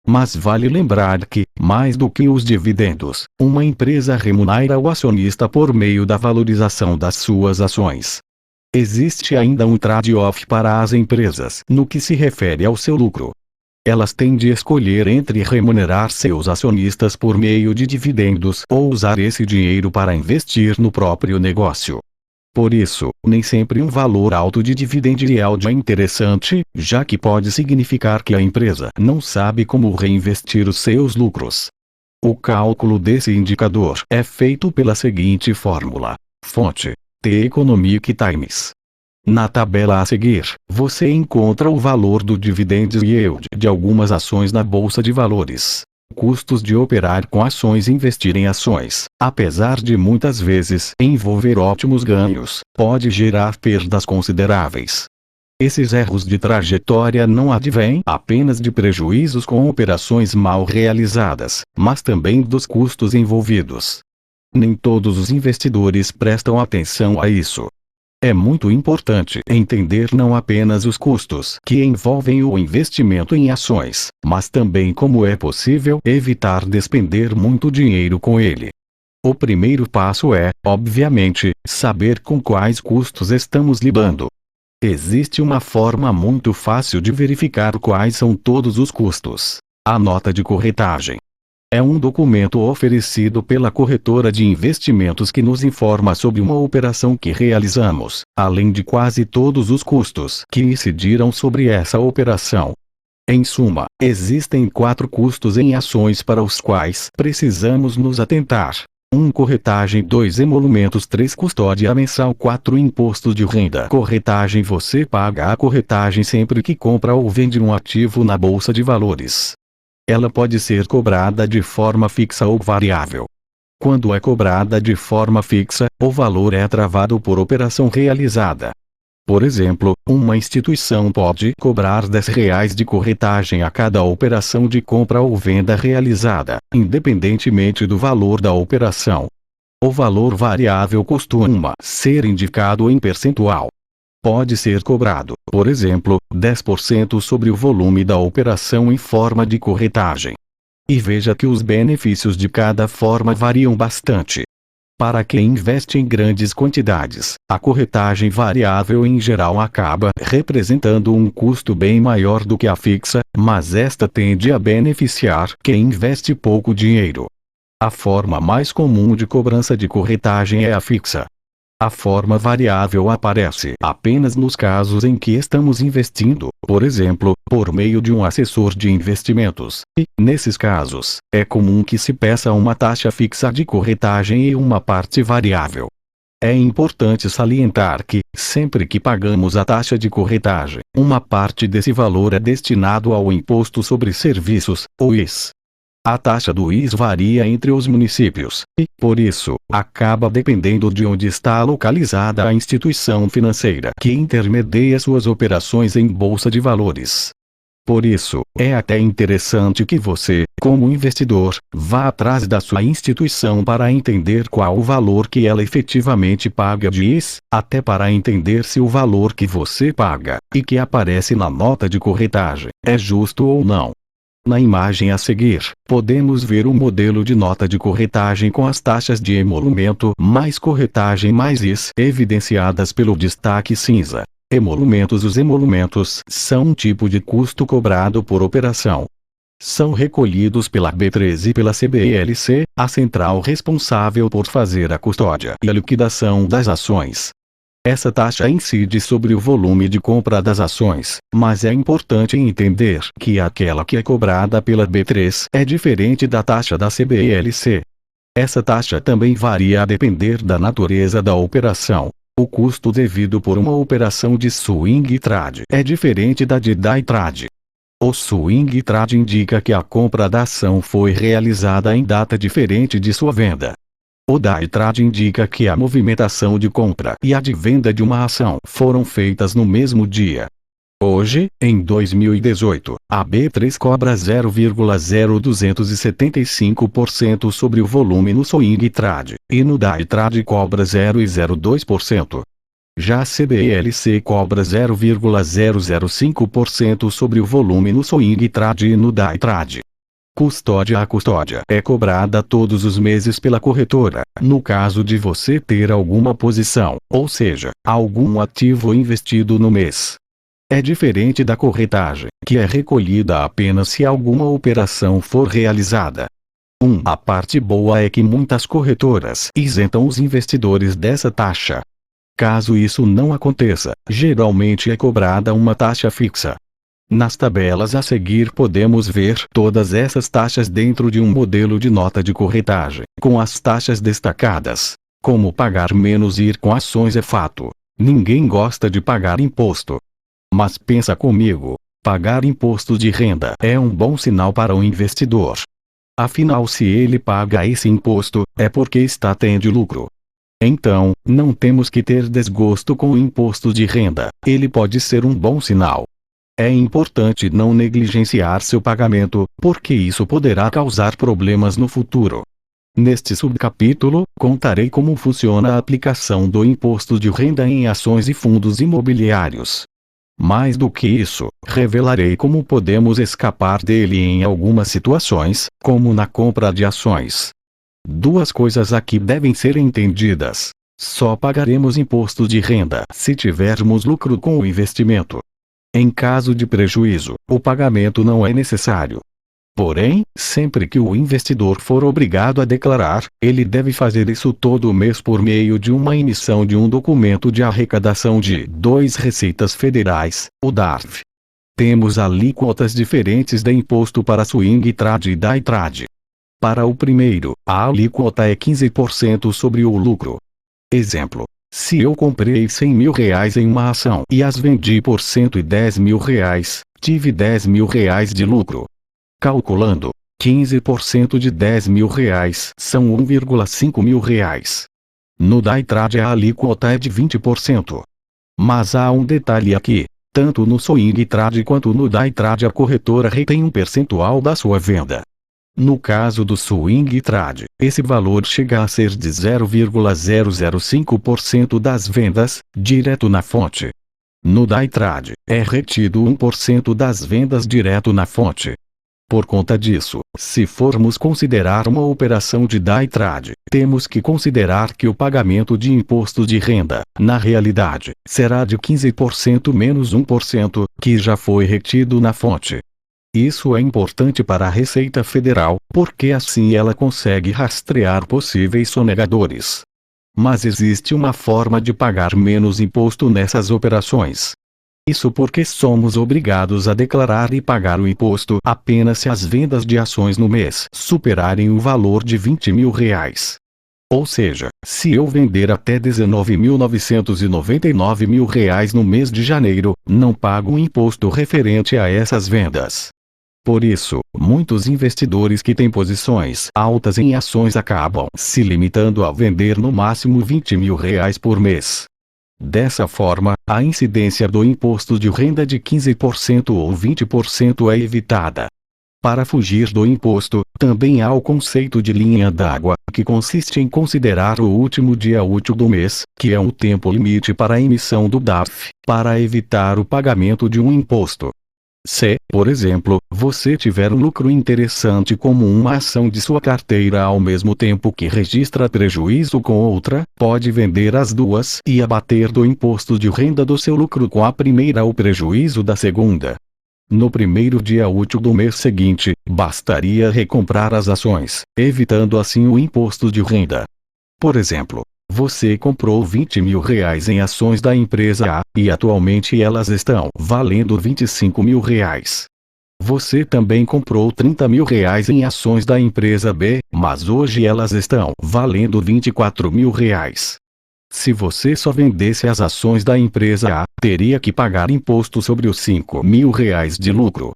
Mas vale lembrar que, mais do que os dividendos, uma empresa remunera o acionista por meio da valorização das suas ações. Existe ainda um trade-off para as empresas no que se refere ao seu lucro. Elas têm de escolher entre remunerar seus acionistas por meio de dividendos ou usar esse dinheiro para investir no próprio negócio. Por isso, nem sempre um valor alto de dividend yield é interessante, já que pode significar que a empresa não sabe como reinvestir os seus lucros. O cálculo desse indicador é feito pela seguinte fórmula. Fonte: The Economic Times. Na tabela a seguir, você encontra o valor do dividend yield de algumas ações na Bolsa de Valores. Custos de operar com ações e investir em ações, apesar de muitas vezes envolver ótimos ganhos, pode gerar perdas consideráveis. Esses erros de trajetória não advêm apenas de prejuízos com operações mal realizadas, mas também dos custos envolvidos. Nem todos os investidores prestam atenção a isso. É muito importante entender não apenas os custos que envolvem o investimento em ações, mas também como é possível evitar despender muito dinheiro com ele. O primeiro passo é, obviamente, saber com quais custos estamos lidando. Existe uma forma muito fácil de verificar quais são todos os custos. A nota de corretagem. É um documento oferecido pela corretora de investimentos que nos informa sobre uma operação que realizamos, além de quase todos os custos que incidiram sobre essa operação. Em suma, existem 4 custos em ações para os quais precisamos nos atentar. 1. Corretagem. 2. Emolumentos. 3. Custódia mensal. 4. Imposto de renda. Corretagem. Você paga a corretagem sempre que compra ou vende um ativo na Bolsa de Valores. Ela pode ser cobrada de forma fixa ou variável. Quando é cobrada de forma fixa, o valor é travado por operação realizada. Por exemplo, uma instituição pode cobrar R$10 de corretagem a cada operação de compra ou venda realizada, independentemente do valor da operação. O valor variável costuma ser indicado em percentual. Pode ser cobrado, por exemplo, 10% sobre o volume da operação em forma de corretagem. E veja que os benefícios de cada forma variam bastante. Para quem investe em grandes quantidades, a corretagem variável em geral acaba representando um custo bem maior do que a fixa, mas esta tende a beneficiar quem investe pouco dinheiro. A forma mais comum de cobrança de corretagem é a fixa. A forma variável aparece apenas nos casos em que estamos investindo, por exemplo, por meio de um assessor de investimentos, e, nesses casos, é comum que se peça uma taxa fixa de corretagem e uma parte variável. É importante salientar que, sempre que pagamos a taxa de corretagem, uma parte desse valor é destinado ao Imposto sobre Serviços, o IS. A taxa do IS varia entre os municípios, e, por isso, acaba dependendo de onde está localizada a instituição financeira que intermedia suas operações em Bolsa de Valores. Por isso, é até interessante que você, como investidor, vá atrás da sua instituição para entender qual o valor que ela efetivamente paga de IS, até para entender se o valor que você paga, e que aparece na nota de corretagem, é justo ou não. Na imagem a seguir, podemos ver o modelo de nota de corretagem com as taxas de emolumento mais corretagem mais IS evidenciadas pelo destaque cinza. Emolumentos. Os emolumentos são um tipo de custo cobrado por operação. São recolhidos pela B3 e pela CBLC, a central responsável por fazer a custódia e a liquidação das ações. Essa taxa incide sobre o volume de compra das ações, mas é importante entender que aquela que é cobrada pela B3 é diferente da taxa da CBLC. Essa taxa também varia a depender da natureza da operação. O custo devido por uma operação de swing trade é diferente da de day trade. O swing trade indica que a compra da ação foi realizada em data diferente de sua venda. O day trade indica que a movimentação de compra e a de venda de uma ação foram feitas no mesmo dia. Hoje, em 2018, a B3 cobra 0,0275% sobre o volume no swing trade, e no day trade cobra 0,02%. Já a CBLC cobra 0,005% sobre o volume no swing trade e no day trade. Custódia. A custódia é cobrada todos os meses pela corretora, no caso de você ter alguma posição, ou seja, algum ativo investido no mês. É diferente da corretagem, que é recolhida apenas se alguma operação for realizada. A parte boa é que muitas corretoras isentam os investidores dessa taxa. Caso isso não aconteça, geralmente é cobrada uma taxa fixa. Nas tabelas a seguir podemos ver todas essas taxas dentro de um modelo de nota de corretagem, com as taxas destacadas. Como pagar menos e ir com ações é fato. Ninguém gosta de pagar imposto. Mas pensa comigo, pagar imposto de renda é um bom sinal para o investidor. Afinal, se ele paga esse imposto, é porque está tendo lucro. Então, não temos que ter desgosto com o imposto de renda, ele pode ser um bom sinal. É importante não negligenciar seu pagamento, porque isso poderá causar problemas no futuro. Neste subcapítulo, contarei como funciona a aplicação do imposto de renda em ações e fundos imobiliários. Mais do que isso, revelarei como podemos escapar dele em algumas situações, como na compra de ações. Duas coisas aqui devem ser entendidas. Só pagaremos imposto de renda se tivermos lucro com o investimento. Em caso de prejuízo, o pagamento não é necessário. Porém, sempre que o investidor for obrigado a declarar, ele deve fazer isso todo mês por meio de uma emissão de um documento de arrecadação de 2 Receitas Federais, o DARF. Temos alíquotas diferentes de imposto para swing trade e day trade. Para o primeiro, a alíquota é 15% sobre o lucro. Exemplo. Se eu comprei R$100.000 em uma ação e as vendi por R$110.000, tive R$10.000 de lucro. Calculando, 15% de R$10.000 são R$1,5 mil. No day trade a alíquota é de 20%. Mas há um detalhe aqui, tanto no swing trade quanto no day trade a corretora retém um percentual da sua venda. No caso do swing trade, esse valor chega a ser de 0,005% das vendas, direto na fonte. No day trade, é retido 1% das vendas direto na fonte. Por conta disso, se formos considerar uma operação de day trade, temos que considerar que o pagamento de imposto de renda, na realidade, será de 15% menos 1%, que já foi retido na fonte. Isso é importante para a Receita Federal, porque assim ela consegue rastrear possíveis sonegadores. Mas existe uma forma de pagar menos imposto nessas operações. Isso porque somos obrigados a declarar e pagar o imposto apenas se as vendas de ações no mês superarem o valor de R$20.000. Ou seja, se eu vender até R$19.999 no mês de janeiro, não pago o imposto referente a essas vendas. Por isso, muitos investidores que têm posições altas em ações acabam se limitando a vender no máximo R$20.000 por mês. Dessa forma, a incidência do imposto de renda de 15% ou 20% é evitada. Para fugir do imposto, também há o conceito de linha d'água, que consiste em considerar o último dia útil do mês, que é o tempo limite para a emissão do DARF, para evitar o pagamento de um imposto. Se, por exemplo, você tiver um lucro interessante como uma ação de sua carteira ao mesmo tempo que registra prejuízo com outra, pode vender as duas e abater do imposto de renda do seu lucro com a primeira o prejuízo da segunda. No primeiro dia útil do mês seguinte, bastaria recomprar as ações, evitando assim o imposto de renda. Por exemplo, você comprou R$20.000 em ações da empresa A, e atualmente elas estão valendo R$25.000. Você também comprou R$30.000 em ações da empresa B, mas hoje elas estão valendo R$24.000. Se você só vendesse as ações da empresa A, teria que pagar imposto sobre os R$5.000 de lucro.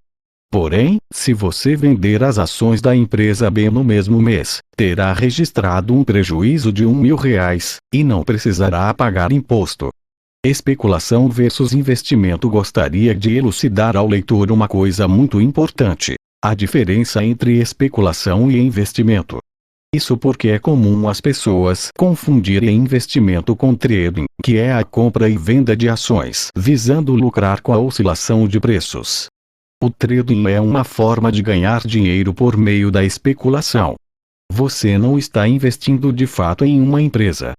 Porém, se você vender as ações da empresa B no mesmo mês, terá registrado um prejuízo de R$1.000, e não precisará pagar imposto. Especulação versus investimento. Gostaria de elucidar ao leitor uma coisa muito importante: a diferença entre especulação e investimento. Isso porque é comum as pessoas confundirem investimento com trading, que é a compra e venda de ações, visando lucrar com a oscilação de preços. O trading é uma forma de ganhar dinheiro por meio da especulação. Você não está investindo de fato em uma empresa.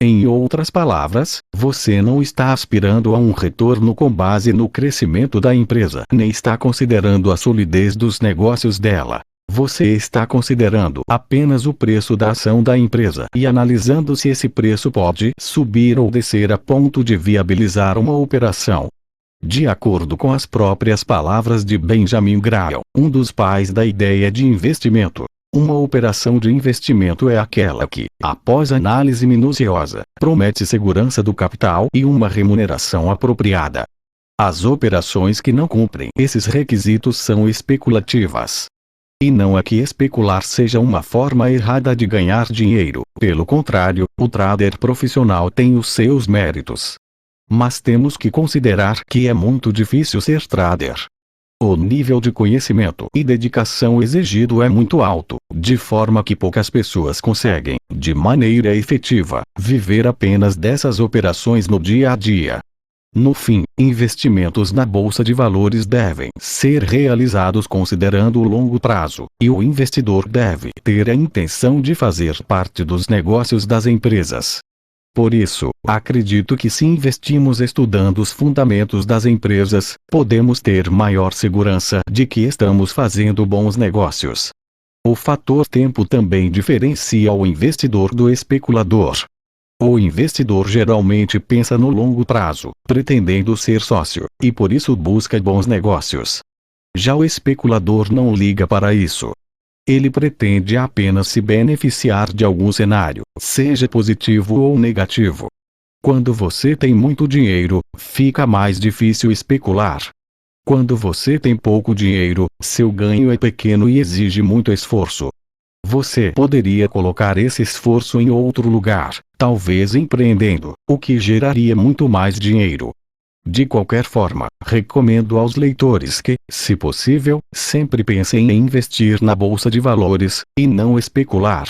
Em outras palavras, você não está aspirando a um retorno com base no crescimento da empresa, nem está considerando a solidez dos negócios dela. Você está considerando apenas o preço da ação da empresa e analisando se esse preço pode subir ou descer a ponto de viabilizar uma operação. De acordo com as próprias palavras de Benjamin Graham, um dos pais da ideia de investimento, uma operação de investimento é aquela que, após análise minuciosa, promete segurança do capital e uma remuneração apropriada. As operações que não cumprem esses requisitos são especulativas. E não é que especular seja uma forma errada de ganhar dinheiro, pelo contrário, o trader profissional tem os seus méritos. Mas temos que considerar que é muito difícil ser trader. O nível de conhecimento e dedicação exigido é muito alto, de forma que poucas pessoas conseguem, de maneira efetiva, viver apenas dessas operações no dia a dia. No fim, investimentos na bolsa de valores devem ser realizados considerando o longo prazo, e o investidor deve ter a intenção de fazer parte dos negócios das empresas. Por isso, acredito que se investimos estudando os fundamentos das empresas, podemos ter maior segurança de que estamos fazendo bons negócios. O fator tempo também diferencia o investidor do especulador. O investidor geralmente pensa no longo prazo, pretendendo ser sócio, e por isso busca bons negócios. Já o especulador não liga para isso. Ele pretende apenas se beneficiar de algum cenário, seja positivo ou negativo. Quando você tem muito dinheiro, fica mais difícil especular. Quando você tem pouco dinheiro, seu ganho é pequeno e exige muito esforço. Você poderia colocar esse esforço em outro lugar, talvez empreendendo, o que geraria muito mais dinheiro. De qualquer forma, recomendo aos leitores que, se possível, sempre pensem em investir na bolsa de valores, e não especular.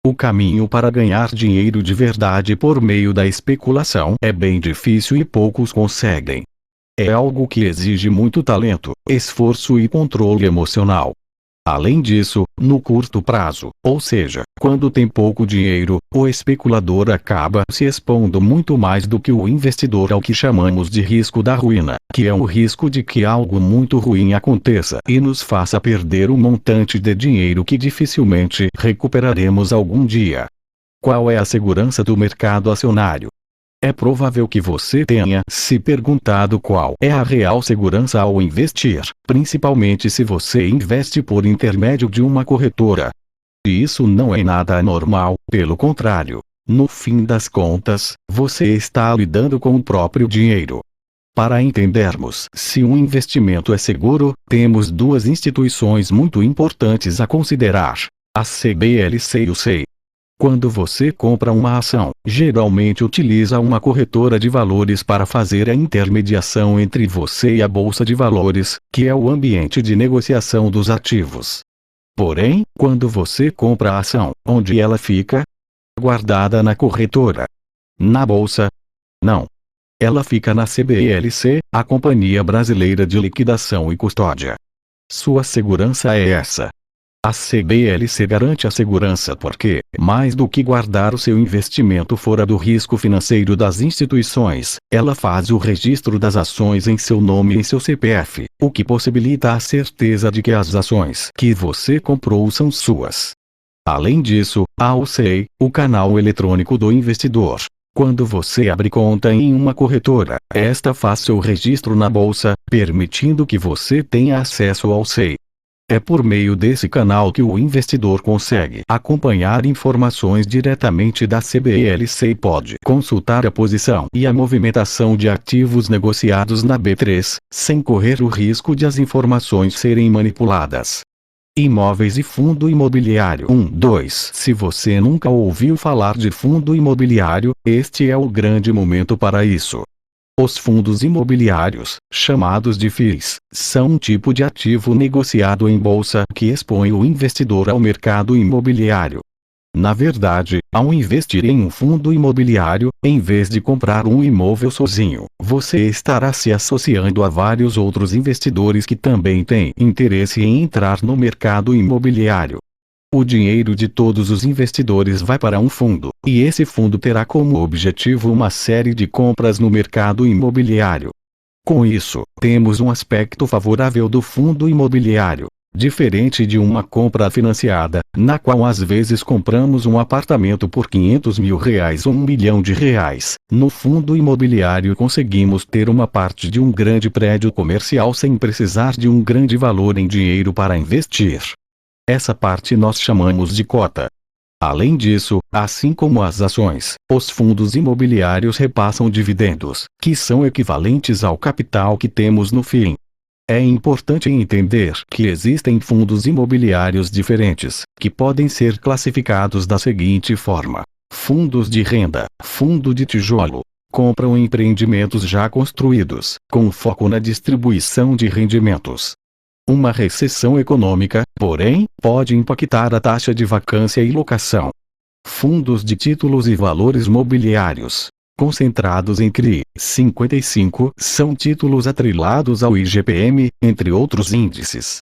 O caminho para ganhar dinheiro de verdade por meio da especulação é bem difícil e poucos conseguem. É algo que exige muito talento, esforço e controle emocional. Além disso, no curto prazo, ou seja, quando tem pouco dinheiro, o especulador acaba se expondo muito mais do que o investidor ao que chamamos de risco da ruína, que é o risco de que algo muito ruim aconteça e nos faça perder um montante de dinheiro que dificilmente recuperaremos algum dia. Qual é a segurança do mercado acionário? É provável que você tenha se perguntado qual é a real segurança ao investir, principalmente se você investe por intermédio de uma corretora. E isso não é nada anormal, pelo contrário. No fim das contas, você está lidando com o próprio dinheiro. Para entendermos se um investimento é seguro, temos duas instituições muito importantes a considerar: a CBLC e o SEI. Quando você compra uma ação, geralmente utiliza uma corretora de valores para fazer a intermediação entre você e a bolsa de valores, que é o ambiente de negociação dos ativos. Porém, quando você compra a ação, onde ela fica? Guardada na corretora. Na bolsa? Não. Ela fica na CBLC, a Companhia Brasileira de Liquidação e Custódia. Sua segurança é essa. A CBLC garante a segurança porque, mais do que guardar o seu investimento fora do risco financeiro das instituições, ela faz o registro das ações em seu nome e em seu CPF, o que possibilita a certeza de que as ações que você comprou são suas. Além disso, há o SEI, o canal eletrônico do investidor. Quando você abre conta em uma corretora, esta faz seu registro na bolsa, permitindo que você tenha acesso ao SEI. É por meio desse canal que o investidor consegue acompanhar informações diretamente da CBLC e pode consultar a posição e a movimentação de ativos negociados na B3, sem correr o risco de as informações serem manipuladas. Imóveis e fundo imobiliário 2. Se você nunca ouviu falar de fundo imobiliário, este é o grande momento para isso. Os fundos imobiliários, chamados de FIIs, são um tipo de ativo negociado em bolsa que expõe o investidor ao mercado imobiliário. Na verdade, ao investir em um fundo imobiliário, em vez de comprar um imóvel sozinho, você estará se associando a vários outros investidores que também têm interesse em entrar no mercado imobiliário. O dinheiro de todos os investidores vai para um fundo, e esse fundo terá como objetivo uma série de compras no mercado imobiliário. Com isso, temos um aspecto favorável do fundo imobiliário. Diferente de uma compra financiada, na qual às vezes compramos um apartamento por R$ 500 mil ou R$ 1 milhão, no fundo imobiliário conseguimos ter uma parte de um grande prédio comercial sem precisar de um grande valor em dinheiro para investir. Essa parte nós chamamos de cota. Além disso, assim como as ações, os fundos imobiliários repassam dividendos, que são equivalentes ao capital que temos no fim. É importante entender que existem fundos imobiliários diferentes, que podem ser classificados da seguinte forma: fundos de renda, fundo de tijolo, compram empreendimentos já construídos, com foco na distribuição de rendimentos. Uma recessão econômica, porém, pode impactar a taxa de vacância e locação. Fundos de títulos e valores mobiliários, concentrados em CRI 55, são títulos atrelados ao IGPM, entre outros índices.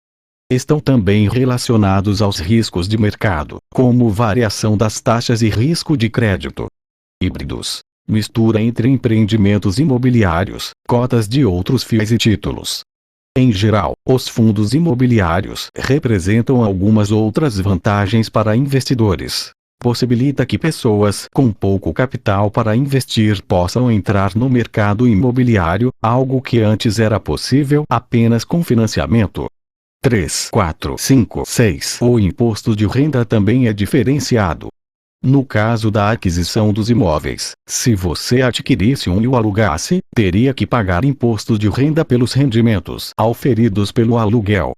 Estão também relacionados aos riscos de mercado, como variação das taxas e risco de crédito. Híbridos, mistura entre empreendimentos imobiliários, cotas de outros FIIs e títulos. Em geral, os fundos imobiliários representam algumas outras vantagens para investidores. Possibilita que pessoas com pouco capital para investir possam entrar no mercado imobiliário, algo que antes era possível apenas com financiamento. 3, 4, 5, 6. O imposto de renda também é diferenciado. No caso da aquisição dos imóveis, se você adquirisse um e o alugasse, teria que pagar imposto de renda pelos rendimentos auferidos pelo aluguel.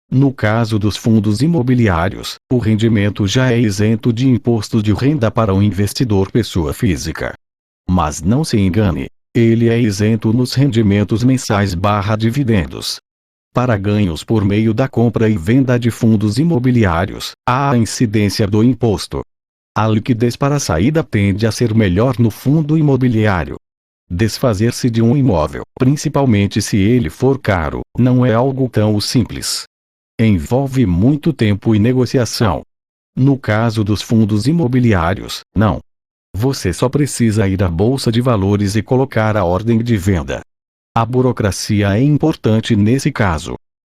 No caso dos fundos imobiliários, o rendimento já é isento de imposto de renda para o investidor pessoa física. Mas não se engane, ele é isento nos rendimentos mensais/dividendos. Para ganhos por meio da compra e venda de fundos imobiliários, há a incidência do imposto. A liquidez para a saída tende a ser melhor no fundo imobiliário. Desfazer-se de um imóvel, principalmente se ele for caro, não é algo tão simples. Envolve muito tempo e negociação. No caso dos fundos imobiliários, não. Você só precisa ir à bolsa de valores e colocar a ordem de venda. A burocracia é importante nesse caso.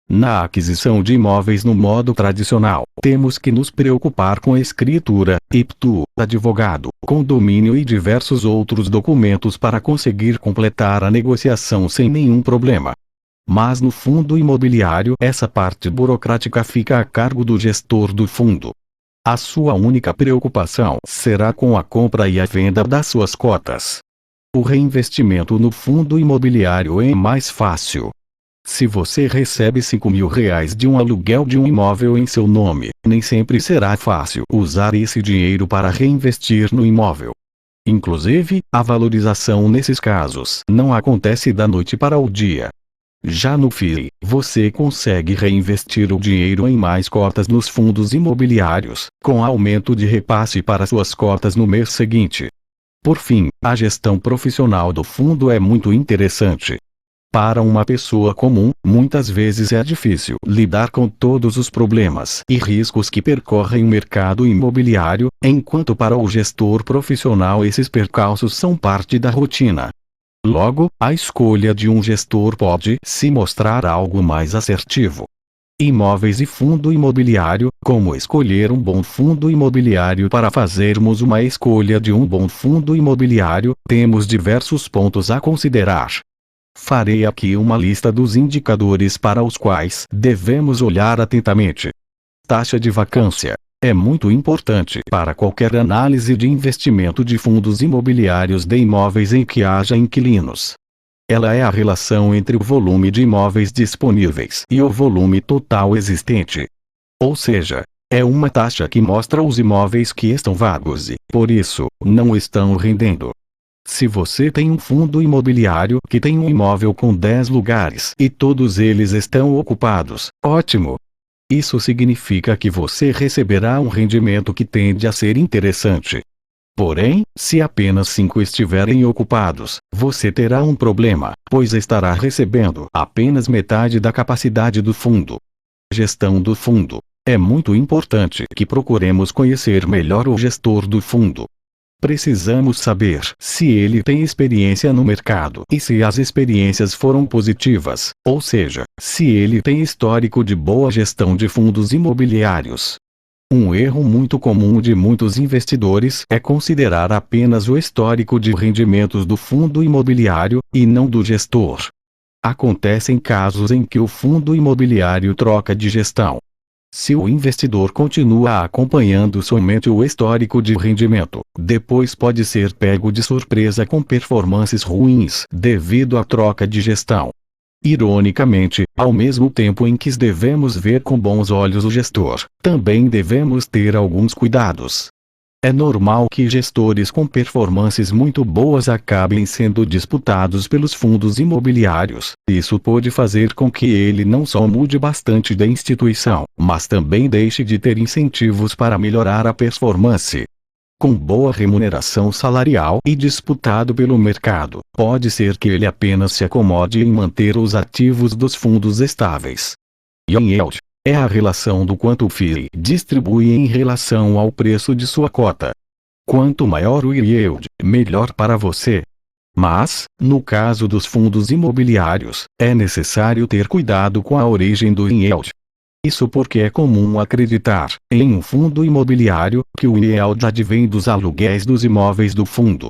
Na aquisição de imóveis no modo tradicional, temos que nos preocupar com escritura, IPTU, advogado, condomínio e diversos outros documentos para conseguir completar a negociação sem nenhum problema. Mas no fundo imobiliário, essa parte burocrática fica a cargo do gestor do fundo. A sua única preocupação será com a compra e a venda das suas cotas. O reinvestimento no fundo imobiliário é mais fácil. Se você recebe R$ 5.000 de um aluguel de um imóvel em seu nome, nem sempre será fácil usar esse dinheiro para reinvestir no imóvel. Inclusive, a valorização nesses casos não acontece da noite para o dia. Já no FII, você consegue reinvestir o dinheiro em mais cotas nos fundos imobiliários, com aumento de repasse para suas cotas no mês seguinte. Por fim, a gestão profissional do fundo é muito interessante. Para uma pessoa comum, muitas vezes é difícil lidar com todos os problemas e riscos que percorrem o mercado imobiliário, enquanto para o gestor profissional esses percalços são parte da rotina. Logo, a escolha de um gestor pode se mostrar algo mais assertivo. Imóveis e fundo imobiliário: como escolher um bom fundo imobiliário? Para fazermos uma escolha de um bom fundo imobiliário, temos diversos pontos a considerar. Farei aqui uma lista dos indicadores para os quais devemos olhar atentamente. Taxa de vacância é muito importante para qualquer análise de investimento de fundos imobiliários de imóveis em que haja inquilinos. Ela é a relação entre o volume de imóveis disponíveis e o volume total existente. Ou seja, é uma taxa que mostra os imóveis que estão vagos e, por isso, não estão rendendo. Se você tem um fundo imobiliário que tem um imóvel com 10 lugares e todos eles estão ocupados, ótimo! Isso significa que você receberá um rendimento que tende a ser interessante. Porém, se apenas 5 estiverem ocupados, você terá um problema, pois estará recebendo apenas metade da capacidade do fundo. Gestão do fundo. É muito importante que procuremos conhecer melhor o gestor do fundo. Precisamos saber se ele tem experiência no mercado e se as experiências foram positivas, ou seja, se ele tem histórico de boa gestão de fundos imobiliários. Um erro muito comum de muitos investidores é considerar apenas o histórico de rendimentos do fundo imobiliário, e não do gestor. Acontecem casos em que o fundo imobiliário troca de gestão. Se o investidor continua acompanhando somente o histórico de rendimento, depois pode ser pego de surpresa com performances ruins devido à troca de gestão. Ironicamente, ao mesmo tempo em que devemos ver com bons olhos o gestor, também devemos ter alguns cuidados. É normal que gestores com performances muito boas acabem sendo disputados pelos fundos imobiliários. Isso pode fazer com que ele não só mude bastante da instituição, mas também deixe de ter incentivos para melhorar a performance. Com boa remuneração salarial e disputado pelo mercado, pode ser que ele apenas se acomode em manter os ativos dos fundos estáveis. Yield é a relação do quanto o FII distribui em relação ao preço de sua cota. Quanto maior o yield, melhor para você. Mas, no caso dos fundos imobiliários, é necessário ter cuidado com a origem do yield. Isso porque é comum acreditar, em um fundo imobiliário, que o yield advém dos aluguéis dos imóveis do fundo.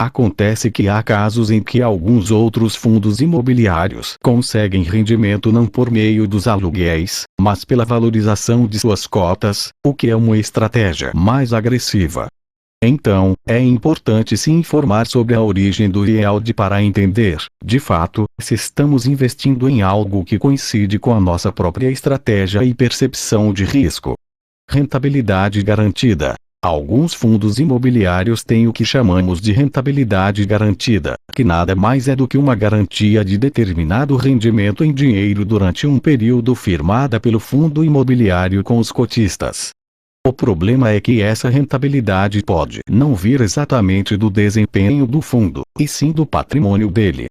Acontece que há casos em que alguns outros fundos imobiliários conseguem rendimento não por meio dos aluguéis, mas pela valorização de suas cotas, o que é uma estratégia mais agressiva. Então, é importante se informar sobre a origem do yield para entender, de fato, se estamos investindo em algo que coincide com a nossa própria estratégia e percepção de risco. Rentabilidade garantida. Alguns fundos imobiliários têm o que chamamos de rentabilidade garantida, que nada mais é do que uma garantia de determinado rendimento em dinheiro durante um período firmada pelo fundo imobiliário com os cotistas. O problema é que essa rentabilidade pode não vir exatamente do desempenho do fundo, e sim do patrimônio dele.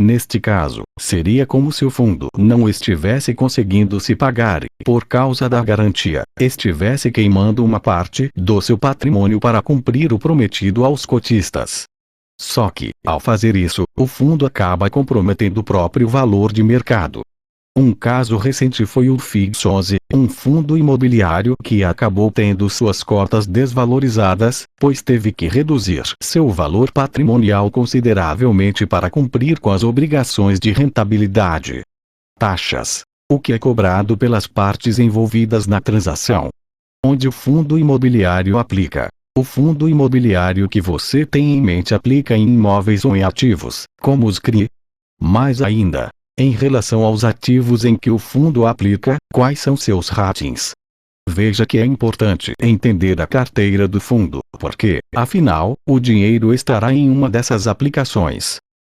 Neste caso, seria como se o fundo não estivesse conseguindo se pagar e, por causa da garantia, estivesse queimando uma parte do seu patrimônio para cumprir o prometido aos cotistas. Só que, ao fazer isso, o fundo acaba comprometendo o próprio valor de mercado. Um caso recente foi o FIGSOSE, um fundo imobiliário que acabou tendo suas cotas desvalorizadas, pois teve que reduzir seu valor patrimonial consideravelmente para cumprir com as obrigações de rentabilidade. Taxas. O que é cobrado pelas partes envolvidas na transação. Onde o fundo imobiliário aplica. O fundo imobiliário que você tem em mente aplica em imóveis ou em ativos, como os CRI. Mais ainda, em relação aos ativos em que o fundo aplica, quais são seus ratings? Veja que é importante entender a carteira do fundo, porque, afinal, o dinheiro estará em uma dessas aplicações.